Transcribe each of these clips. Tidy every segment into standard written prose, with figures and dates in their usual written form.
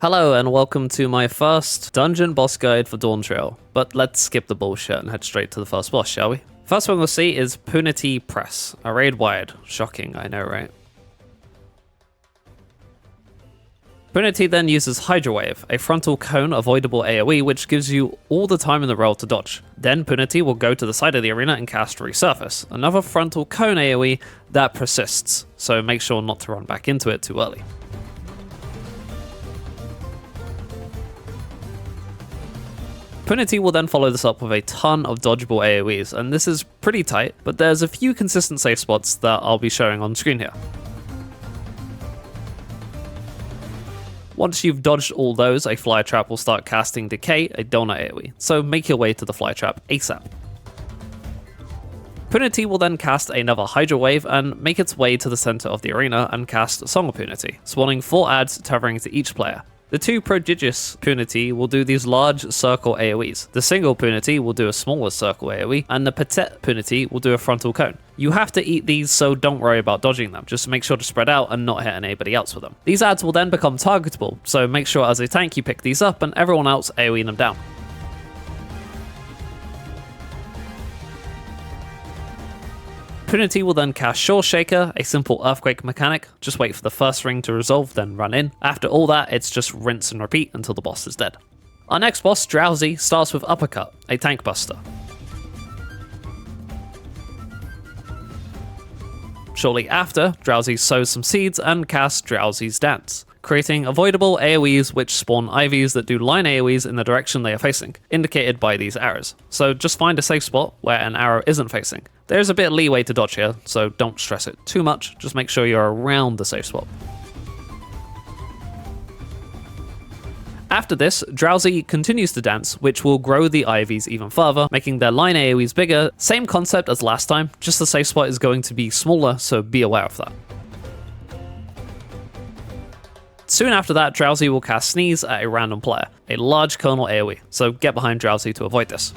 Hello and welcome to my first dungeon boss guide for Dawntrail, but let's skip the bullshit and head straight to the first boss, shall we? First one we'll see is Punity Press, a raid wide. Shocking, I know, right? Punity then uses Hydra Wave, a frontal cone avoidable AoE which gives you all the time in the roll to dodge. Then Punity will go to the side of the arena and cast Resurface, another frontal cone AoE that persists, so make sure not to run back into it too early. Punity will then follow this up with a ton of dodgeable AoEs, and this is pretty tight, but there's a few consistent safe spots that I'll be showing on screen here. Once you've dodged all those, a Fly Trap will start casting Decay, a donut AoE, so make your way to the Fly Trap ASAP. Punity will then cast another Hydra Wave and make its way to the center of the arena and cast Song of Punity, spawning 4 adds tethering to each player. The 2 prodigious Punity will do these large circle AoEs. The single Punity will do a smaller circle AoE, and the Petit Punity will do a frontal cone. You have to eat these, so don't worry about dodging them, just make sure to spread out and not hit anybody else with them. These adds will then become targetable, so make sure as a tank you pick these up and everyone else AoE them down. Punity will then cast Shore Shaker, a simple earthquake mechanic. Just wait for the first ring to resolve, then run in. After all that, it's just rinse and repeat until the boss is dead. Our next boss, Drowsy, starts with Uppercut, a tank buster. Shortly after, Drowsy sows some seeds and casts Drowsy's Dance, creating avoidable AoEs which spawn IVs that do line AoEs in the direction they are facing, indicated by these arrows. So just find a safe spot where an arrow isn't facing. There's a bit of leeway to dodge here, so don't stress it too much, just make sure you're around the safe spot. After this, Drowsy continues to dance, which will grow the IVs even further, making their line AoEs bigger. Same concept as last time, just the safe spot is going to be smaller, so be aware of that. Soon after that, Drowsy will cast Sneeze at a random player, a large conal AoE, so get behind Drowsy to avoid this.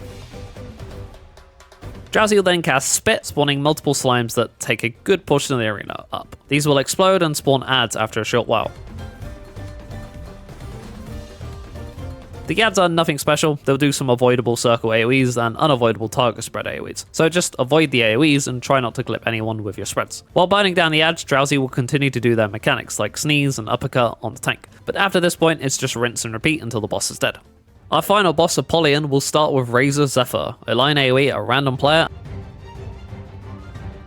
Drowsy will then cast Spit, spawning multiple slimes that take a good portion of the arena up. These will explode and spawn adds after a short while. The adds are nothing special, they'll do some avoidable circle AoEs and unavoidable target spread AoEs, so just avoid the AoEs and try not to clip anyone with your spreads. While burning down the adds, Drowsy will continue to do their mechanics like Sneeze and Uppercut on the tank, but after this point it's just rinse and repeat until the boss is dead. Our final boss, Apollyon, will start with Razor Zephyr, a line AoE at a random player,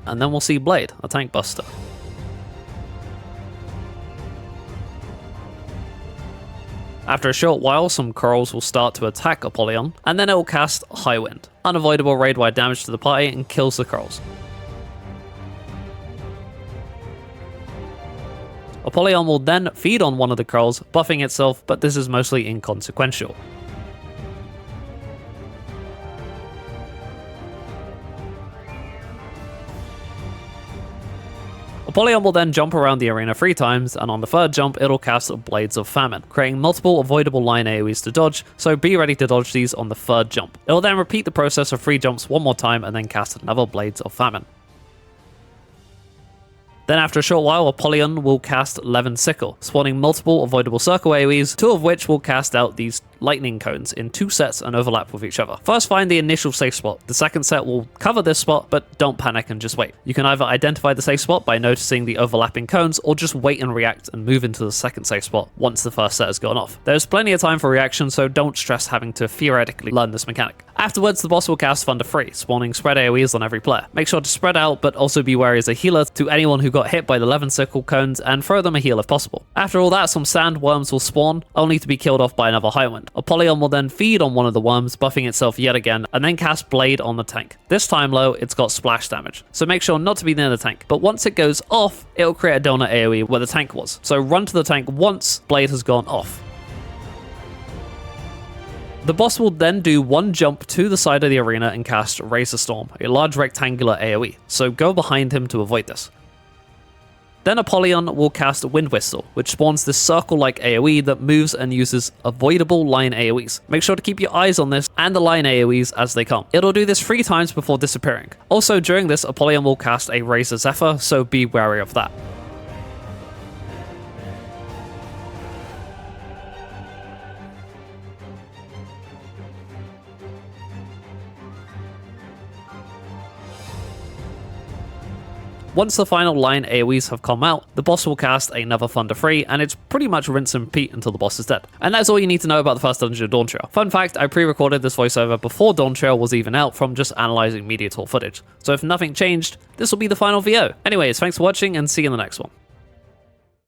and then we'll see Blade, a tank buster. After a short while, some corals will start to attack Apollyon, and then it will cast High Wind, unavoidable raid-wide damage to the party, and kills the corals. Apollyon will then feed on one of the corals, buffing itself, but this is mostly inconsequential. Apollyon will then jump around the arena 3 times, and on the 3rd jump it'll cast Blades of Famine, creating multiple avoidable line AoEs to dodge, so be ready to dodge these on the 3rd jump. It'll then repeat the process of 3 jumps one more time and then cast another Blades of Famine. Then after a short while, Apollyon will cast Levin Sickle, spawning multiple avoidable circle AoEs, 2 of which will cast out these lightning cones in 2 sets and overlap with each other. First find the initial safe spot, the second set will cover this spot, but don't panic and just wait. You can either identify the safe spot by noticing the overlapping cones, or just wait and react and move into the second safe spot once the first set has gone off. There's plenty of time for reaction, so don't stress having to theoretically learn this mechanic. Afterwards, the boss will cast Thunder Free, spawning spread AoEs on every player. Make sure to spread out, but also be wary as a healer to anyone who got hit by the Levin Sickle cones, and throw them a heal if possible. After all that, some sandworms will spawn, only to be killed off by another High Wind. Apollyon will then feed on one of the worms, buffing itself yet again, and then cast Blade on the tank. This time though, it's got splash damage, so make sure not to be near the tank, but once it goes off, it'll create a donut AoE where the tank was. So run to the tank once Blade has gone off. The boss will then do 1 jump to the side of the arena and cast Razor Storm, a large rectangular AoE, so go behind him to avoid this. Then Apollyon will cast Wind Whistle, which spawns this circle-like AoE that moves and uses avoidable line AoEs. Make sure to keep your eyes on this and the line AoEs as they come. It'll do this 3 times before disappearing. Also during this, Apollyon will cast a Razor Zephyr, so be wary of that. Once the final line AoEs have come out, the boss will cast another Thunder 3, and it's pretty much rinse and repeat until the boss is dead. And that's all you need to know about the first dungeon of Dawntrail. Fun fact, I pre-recorded this voiceover before Dawntrail was even out from just analysing media tour footage. So if nothing changed, this will be the final VO. Anyways, thanks for watching and see you in the next one.